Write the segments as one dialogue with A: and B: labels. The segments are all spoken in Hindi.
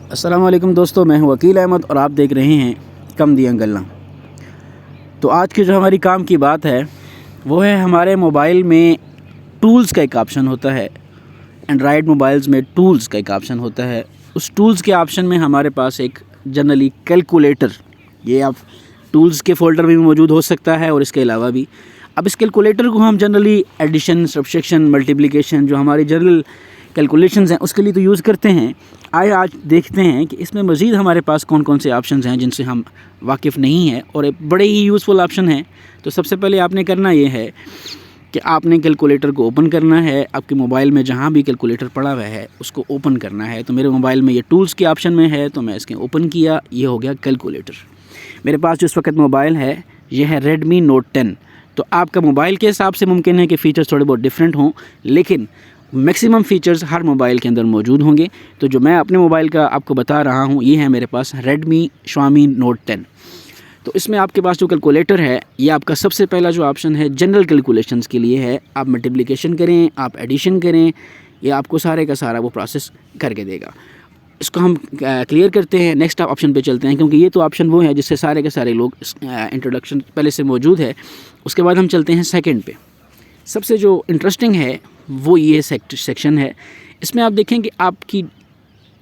A: अस्सलाम वालेकुम दोस्तों, मैं हूं वकील अहमद और आप देख रहे हैं कम दियाँ गल्लां। तो आज की जो हमारी काम की बात है वो है हमारे मोबाइल में टूल्स का एक ऑप्शन होता है। एंड्रॉयड मोबाइल्स में टूल्स का एक ऑप्शन होता है। उस टूल्स के ऑप्शन में हमारे पास एक जनरली कैलकुलेटर, ये आप टूल्स के फ़ोल्डर में भी मौजूद हो सकता है और इसके अलावा भी। अब इस कैलकुलेटर को हम जनरली एडिशन, सब्सट्रैक्शन, मल्टीप्लिकेशन, जो हमारी जनरल कैलकुलेशंस हैं उसके लिए तो यूज़ करते हैं। आइए आज देखते हैं कि इसमें मज़ीद हमारे पास कौन कौन से ऑप्शंस हैं जिनसे हम वाकिफ़ नहीं हैं और एक बड़े ही यूज़फुल ऑप्शन हैं। तो सबसे पहले आपने करना ये है कि आपने कैलकुलेटर को ओपन करना है। आपके मोबाइल में जहाँ भी कैलकुलेटर पड़ा हुआ है उसको ओपन करना है। तो मेरे मोबाइल में ये टूल्स के ऑप्शन में है, तो मैं इसके ओपन किया, ये हो गया कैलकुलेटर। मेरे पास जो इस वक्त मोबाइल है ये है Redmi Note 10। तो आपका मोबाइल के हिसाब से मुमकिन है कि फ़ीचर्स थोड़े बहुत डिफरेंट हों, लेकिन मैक्सिमम फ़ीचर्स हर मोबाइल के अंदर मौजूद होंगे। तो जो मैं अपने मोबाइल का आपको बता रहा हूँ ये है मेरे पास Redmi Xiaomi Note 10। तो इसमें आपके पास जो कैलकुलेटर है ये आपका सबसे पहला जो ऑप्शन है जनरल कैलकुलेशंस के लिए है। आप मल्टीप्लिकेशन करें, आप एडिशन करें, ये आपको सारे का सारा वो प्रोसेस करके देगा। इसको हम क्लियर करते हैं, नेक्स्ट ऑप्शन पे चलते हैं, क्योंकि ये तो ऑप्शन वो है जिससे सारे के सारे लोग इंट्रोडक्शन पहले से मौजूद है। उसके बाद हम चलते हैं सेकंड पे। सबसे जो इंटरेस्टिंग है वो ये सेक्शन है। इसमें आप देखें कि आपकी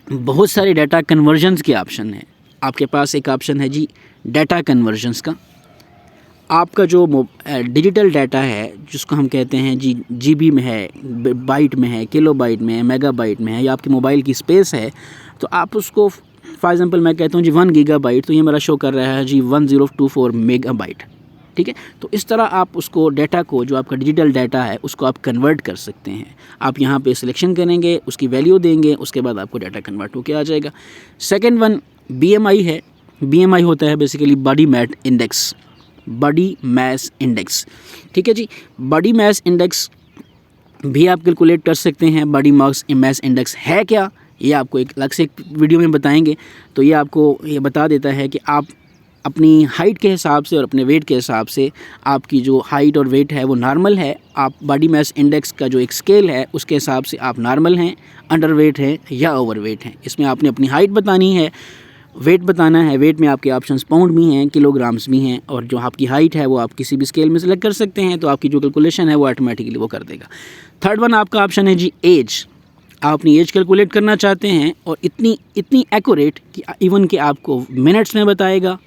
A: बहुत सारे डाटा कन्वर्जन्स के ऑप्शन हैं। आपके पास एक ऑप्शन है जी डाटा कन्वर्जन्स का। आपका जो डिजिटल डाटा है जिसको हम कहते हैं जी जीबी में है, बाइट में है, किलोबाइट में है, मेगाबाइट में है, या आपके मोबाइल की स्पेस है, तो आप उसको फॉर एग्जांपल मैं कहता हूँ जी 1 गीगाबाइट, तो ये मेरा शो कर रहा है जी 1024 मेगाबाइट। ठीक है, तो इस तरह आप उसको डाटा को, जो आपका डिजिटल डाटा है उसको आप कन्वर्ट कर सकते हैं। आप यहाँ पे सिलेक्शन करेंगे, उसकी वैल्यू देंगे, उसके बाद आपको डाटा कन्वर्ट होकर आ जाएगा। सेकंड वन BMI है। BMI होता है बेसिकली बॉडी मास इंडेक्स। ठीक है जी, बॉडी मास इंडेक्स भी आप कैलकुलेट कर सकते हैं। बॉडी मास इंडेक्स है क्या, ये आपको एक अलग से एक वीडियो में बताएंगे। तो ये आपको ये बता देता है कि आप अपनी हाइट के हिसाब से और अपने वेट के हिसाब से, आपकी जो हाइट और वेट है वो नॉर्मल है, आप बॉडी मास इंडेक्स का जो एक स्केल है उसके हिसाब से आप नॉर्मल हैं, अंडर वेट हैं या ओवर वेट हैं। इसमें आपने अपनी हाइट बतानी है, वेट बताना है। वेट में आपके ऑप्शंस पाउंड भी हैं, किलोग्राम्स भी हैं, और जो आपकी हाइट है वो आप किसी भी स्केल में सेलेक्ट कर सकते हैं। तो आपकी जो कैलकुलेशन है वो ऑटोमेटिकली वो कर देगा। थर्ड वन आपका ऑप्शन है जी एज। आप अपनी एज कैलकुलेट करना चाहते हैं और इतनी एक्यूरेट कि इवन कि आपको मिनट्स में बताएगा,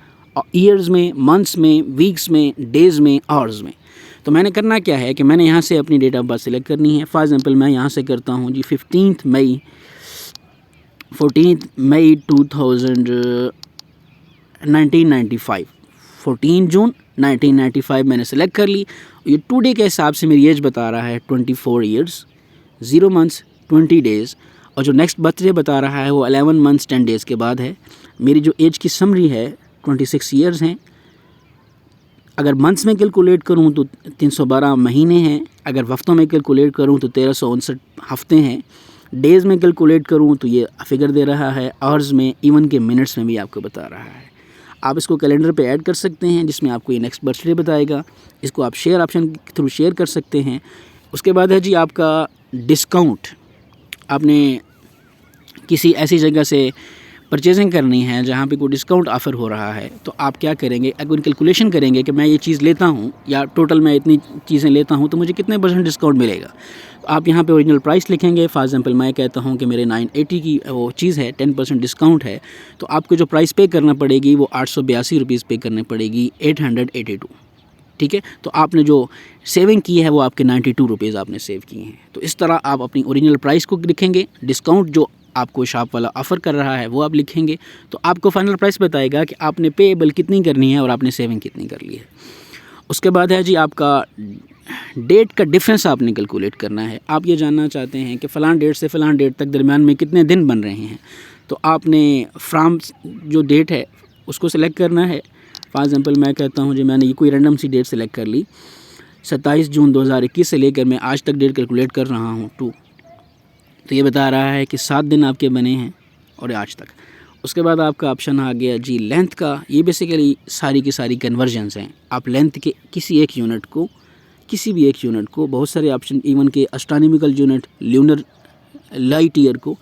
A: ईयर्स में, मंथ्स में, वीक्स में, डेज़ में, आवर्स में। तो मैंने करना क्या है कि मैंने यहाँ से अपनी डेट ऑफ बर्थ सेलेक्ट करनी है। फॉर एग्जांपल मैं यहाँ से करता हूँ जी 14 मई 1995, 14 जून 1995 मैंने सेलेक्ट कर ली। ये टुडे के हिसाब से मेरी एज बता रहा है 24 ईयर्स 0 मंथ्स 20 डेज़, और जो नेक्स्ट बर्थडे बता रहा है वो 11 मंथ्स 10 डेज़ के बाद है। मेरी जो एज की समरी है 26 ईयर्स हैं। अगर मंथ्स में कैलकुलेट करूं तो 312 महीने हैं। अगर हफ्तों में कैलकुलेट करूं तो 1359 हफ्ते हैं। डेज़ में कैलकुलेट करूं तो ये फिगर दे रहा है। आवर्स में, इवन के मिनट्स में भी आपको बता रहा है। आप इसको कैलेंडर पे ऐड कर सकते हैं जिसमें आपको ये नेक्स्ट बर्थडे बताएगा। इसको आप शेयर ऑप्शन के थ्रू शेयर कर सकते हैं। उसके बाद है जी आपका डिस्काउंट। आपने किसी ऐसी जगह से परचेजिंग करनी है जहाँ पे कोई डिस्काउंट ऑफ़र हो रहा है, तो आप क्या करेंगे, अगर कैलकुलेशन करेंगे कि मैं ये चीज़ लेता हूँ या टोटल मैं इतनी चीज़ें लेता हूँ तो मुझे कितने % डिस्काउंट मिलेगा। तो आप यहाँ पे ओरिजिनल प्राइस लिखेंगे। फॉर एग्जांपल मैं कहता हूँ कि मेरे 980 की वो चीज़ है, 10% डिस्काउंट है, तो आपको जो प्राइस पे करना पड़ेगी वो 882 रुपीज़ पे करनी पड़ेगी, 882। ठीक है, तो आपने जो सेविंग की है वो आपके 92 रुपीज़ आपने सेव किए हैं। तो इस तरह आप अपनी ओरिजिनल प्राइस को लिखेंगे, डिस्काउंट जो आपको शॉप वाला ऑफ़र कर रहा है वो आप लिखेंगे, तो आपको फाइनल प्राइस बताएगा कि आपने पेएबल कितनी करनी है और आपने सेविंग कितनी कर ली है। उसके बाद है जी आपका डेट का डिफरेंस आपने कैलकुलेट करना है। आप ये जानना चाहते हैं कि फ़लाँ डेट से फ़लाँ डेट तक दरमियान में कितने दिन बन रहे हैं, तो आपने फ्राम जो डेट है उसको सेलेक्ट करना है। फॉर एग्जांपल मैं कहता हूँ जी मैंने ये कोई रैंडम सी डेट सेलेक्ट कर ली, 27 जून 2021 से लेकर मैं आज तक डेट कैलकुलेट कर रहा हूँ तो ये बता रहा है कि 7 दिन आपके बने हैं और आज तक। उसके बाद आपका ऑप्शन आ गया जी लेंथ का। ये बेसिकली सारी की सारी कन्वर्जन्स हैं। आप लेंथ के किसी भी एक यूनिट को, बहुत सारे ऑप्शन, इवन के astronomical unit, lunar light year को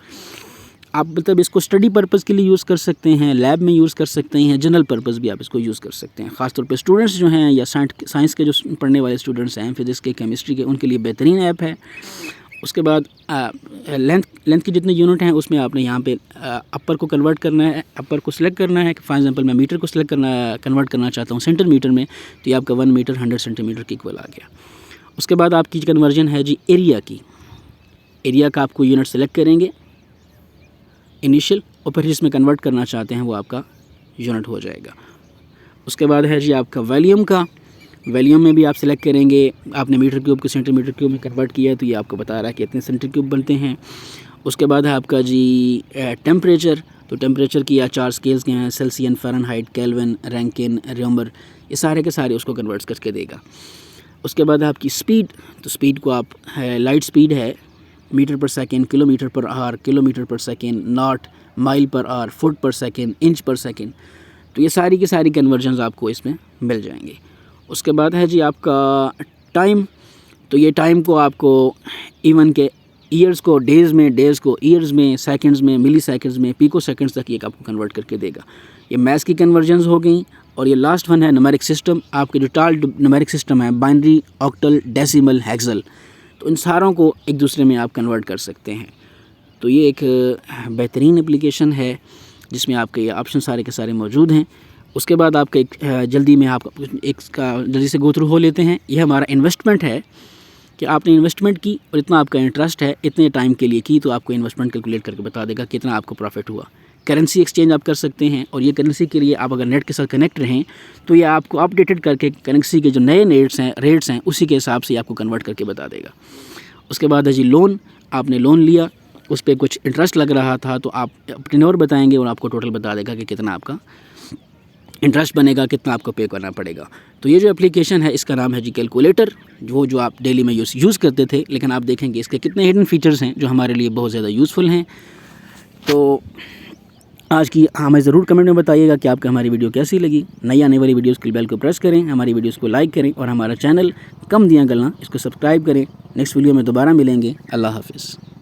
A: आप मतलब इसको स्टडी पर्पज़ के लिए यूज़ कर सकते हैं, लैब में यूज़ कर सकते हैं, जनरल पर्पज़ भी आप इसको यूज़ कर सकते हैं। ख़ासतौर पे स्टूडेंट्स जो हैं या साइंस के जो पढ़ने वाले स्टूडेंट्स हैं, फिज़िक्स के, केमिस्ट्री के, उनके लिए बेहतरीन ऐप है। उसके बाद लेंथ की जितने यूनिट हैं उसमें आपने यहाँ पे अपर को कन्वर्ट करना है, अपर को सिलेक्ट करना है। फॉर एग्जांपल मैं मीटर को कन्वर्ट करना चाहता हूँ सेंटीमीटर में, तो ये आपका 1 मीटर 100 सेंटीमीटर के इक्वल आ गया। उसके बाद आपकी कन्वर्जन है जी एरिया की। एरिया का आपको यूनिट सेलेक्ट करेंगे इनिशियल, और फिर जिसमें कन्वर्ट करना चाहते हैं वो आपका यूनिट हो जाएगा। उसके बाद है जी आपका वॉल्यूम का। वॉल्यूम में भी आप सिलेक्ट करेंगे, आपने मीटर क्यूब को सेंटीमीटर क्यूब में कन्वर्ट किया है तो ये आपको बता रहा है कि इतने सेंटीमीटर क्यूब बनते हैं। उसके बाद है आपका जी टेम्परेचर। तो टेम्परेचर की या 4 स्केल्स के हैं, सेल्सियन, फ़ारेनहाइट, केल्विन, रैंकिन, रेमबर, ये सारे के सारे उसको कन्वर्ट करके देगा। उसके बाद है आपकी स्पीड। तो स्पीड को आप लाइट स्पीड है metre per second, kilometre per hour, kilometre per second, knot, mile per hour, foot per second, inch per second. तो ये सारी की सारी कन्वर्जन्स आपको इसमें मिल जाएंगे। उसके बाद है जी आपका टाइम। तो ये टाइम को आपको इवन के ईयर्स को डेज़ में, डेज़ को ईयर्स में, सेकंड्स में, मिली सेकंड्स में, पिको सेकंड्स तक ये आपको कन्वर्ट करके देगा। ये मैथ्स की कन्वर्जन्स हो गई। और ये लास्ट वन है न्यूमेरिक सिस्टम। आपके जो टाल न्यूमेरिक सिस्टम है, बाइनरी, ऑक्टल, डेसिमल, हेक्सल, तो इन सारों को एक दूसरे में आप कन्वर्ट कर सकते हैं। तो ये एक बेहतरीन एप्लीकेशन है जिसमें आपके ये ऑप्शन सारे के सारे मौजूद हैं। उसके बाद आपका एक जल्दी में आप एक का जल्दी से गो थ्रू हो लेते हैं। यह हमारा इन्वेस्टमेंट है कि आपने इन्वेस्टमेंट की और इतना आपका इंटरेस्ट है, इतने टाइम के लिए की, तो आपको इन्वेस्टमेंट कैलकुलेट करके बता देगा कितना आपको प्रॉफिट हुआ। करेंसी एक्सचेंज आप कर सकते हैं, और ये करेंसी के लिए आप अगर नेट के साथ कनेक्ट रहें तो ये आपको अपडेटेड करके करेंसी के जो नए रेट्स हैं उसी के हिसाब से आपको कन्वर्ट करके बता देगा। उसके बाद है जी लोन। आपने लोन लिया, उस पर कुछ इंटरेस्ट लग रहा था, तो आप टेन्योर बताएंगे और आपको टोटल बता देगा कि कितना आपका इंटरेस्ट बनेगा, कितना आपको पे करना पड़ेगा। तो ये जो एप्लीकेशन है इसका नाम है जी कैलकुलेटर, जो आप डेली में यूज़ करते थे, लेकिन आप देखेंगे इसके कितने हिडन फीचर्स हैं जो हमारे लिए बहुत ज़्यादा यूज़फुल हैं। तो आज की हमें ज़रूर कमेंट में बताइएगा कि आपको हमारी वीडियो कैसी लगी। नई आने वाली वीडियोज़ के बेल को प्रेस करें, हमारी वीडियोज़ को लाइक करें, और हमारा चैनल कम दियां गल्लां इसको सब्सक्राइब करें। नेक्स्ट वीडियो में दोबारा मिलेंगे। अल्लाह हाफिज़।